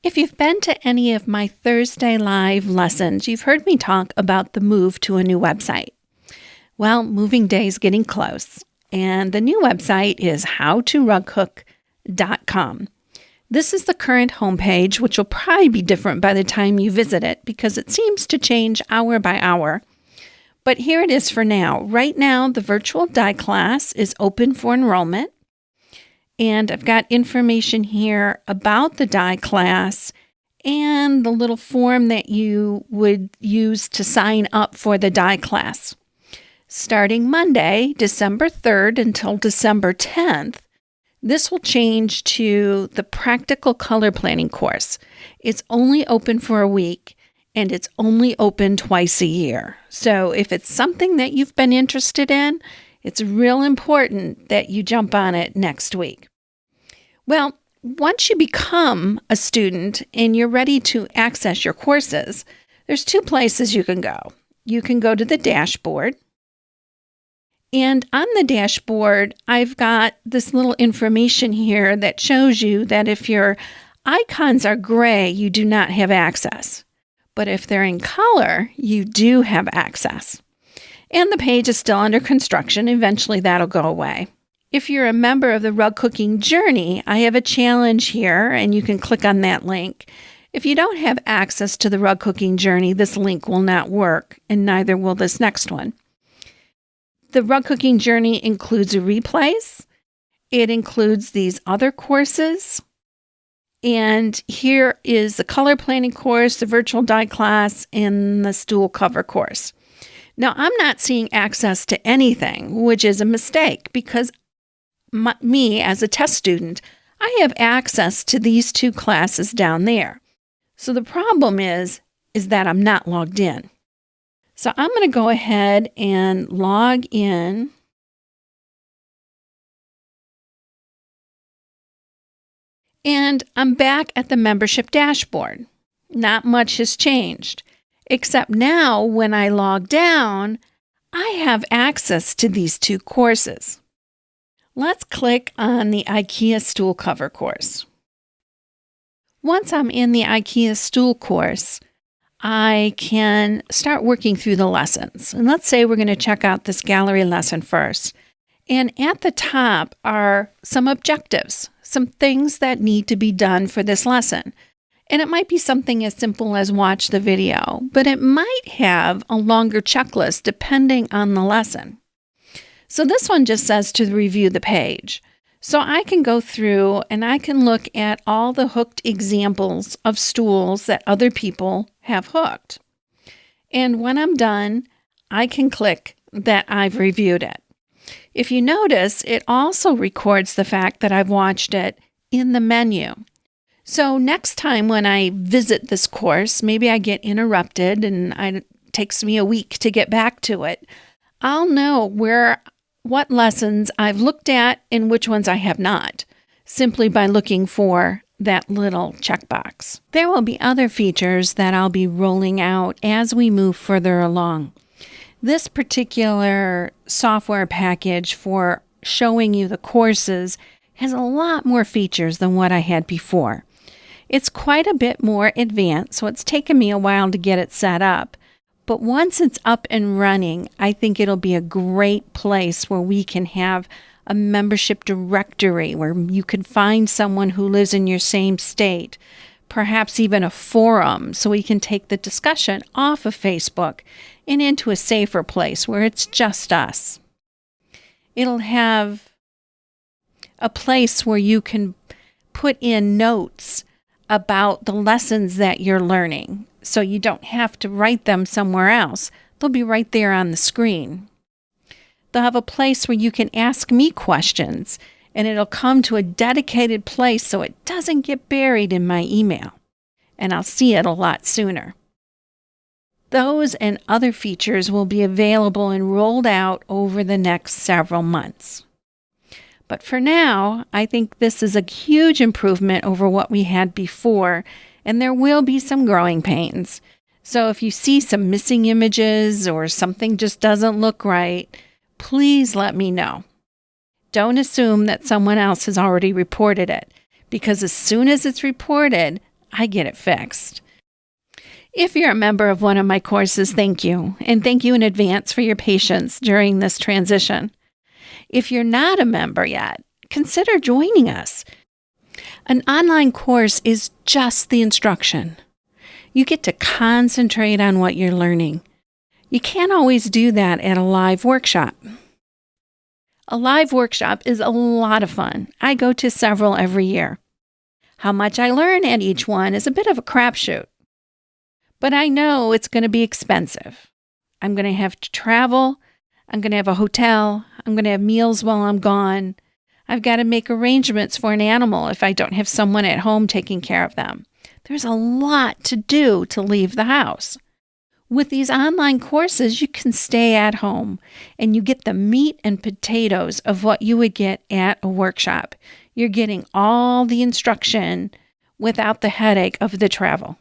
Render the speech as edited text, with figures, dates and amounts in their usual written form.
If you've been to any of my Thursday Live lessons, you've heard me talk about the move to a new website. Well, moving day is getting close, and the new website is howtorughook.com. This is the current homepage, which will probably be different by the time you visit it because it seems to change hour by hour. But here it is for now. Right now, the virtual die class is open for enrollment. And I've got information here about the die class and the little form that you would use to sign up for the die class. Starting Monday, December 3rd until December 10th, this will change to the practical color planning course. It's only open for a week and it's only open twice a year. So if it's something that you've been interested in, it's real important that you jump on it next week. Well, once you become a student and you're ready to access your courses, there's two places you can go. You can go to the dashboard. And on the dashboard, I've got this little information here that shows you that if your icons are gray, you do not have access. But if they're in color, you do have access. And the page is still under construction. Eventually, that'll go away. If you're a member of the Rug Cooking Journey, I have a challenge here, and you can click on that link. If you don't have access to the Rug Cooking Journey, this link will not work, and neither will this next one. The Rug Cooking Journey includes replays. It includes these other courses. And here is the color planning course, the virtual die class, and the stool cover course. Now, I'm not seeing access to anything, which is a mistake because me as a test student, I have access to these two classes down there. So the problem is that I'm not logged in. So I'm going to go ahead and log in. And I'm back at the membership dashboard. Not much has changed, except now when I log down, I have access to these two courses. Let's click on the IKEA stool cover course. Once I'm in the IKEA stool course, I can start working through the lessons. And let's say we're going to check out this gallery lesson first. And at the top are some objectives, some things that need to be done for this lesson. And it might be something as simple as watch the video, but it might have a longer checklist depending on the lesson. So this one just says to review the page. So I can go through and I can look at all the hooked examples of stools that other people have hooked. And when I'm done, I can click that I've reviewed it. If you notice, it also records the fact that I've watched it in the menu. So next time when I visit this course, maybe I get interrupted and it takes me a week to get back to it, I'll know what lessons I've looked at and which ones I have not, simply by looking for that little checkbox. There will be other features that I'll be rolling out as we move further along. This particular software package for showing you the courses has a lot more features than what I had before. It's quite a bit more advanced, so it's taken me a while to get it set up. But once it's up and running, I think it'll be a great place where we can have a membership directory where you can find someone who lives in your same state, perhaps even a forum, so we can take the discussion off of Facebook and into a safer place where it's just us. It'll have a place where you can put in notes about the lessons that you're learning, so you don't have to write them somewhere else. They'll be right there on the screen. They'll have a place where you can ask me questions, and it'll come to a dedicated place so it doesn't get buried in my email, and I'll see it a lot sooner. Those and other features will be available and rolled out over the next several months. But for now, I think this is a huge improvement over what we had before, and there will be some growing pains. So if you see some missing images or something just doesn't look right, please let me know. Don't assume that someone else has already reported it, because as soon as it's reported, I get it fixed. If you're a member of one of my courses, thank you. And thank you in advance for your patience during this transition. If you're not a member yet, consider joining us. An online course is just the instruction. You get to concentrate on what you're learning. You can't always do that at a live workshop. A live workshop is a lot of fun. I go to several every year. How much I learn at each one is a bit of a crapshoot. But I know it's going to be expensive. I'm going to have to travel. I'm going to have a hotel. I'm going to have meals while I'm gone. I've got to make arrangements for an animal if I don't have someone at home taking care of them. There's a lot to do to leave the house. With these online courses, you can stay at home and you get the meat and potatoes of what you would get at a workshop. You're getting all the instruction without the headache of the travel.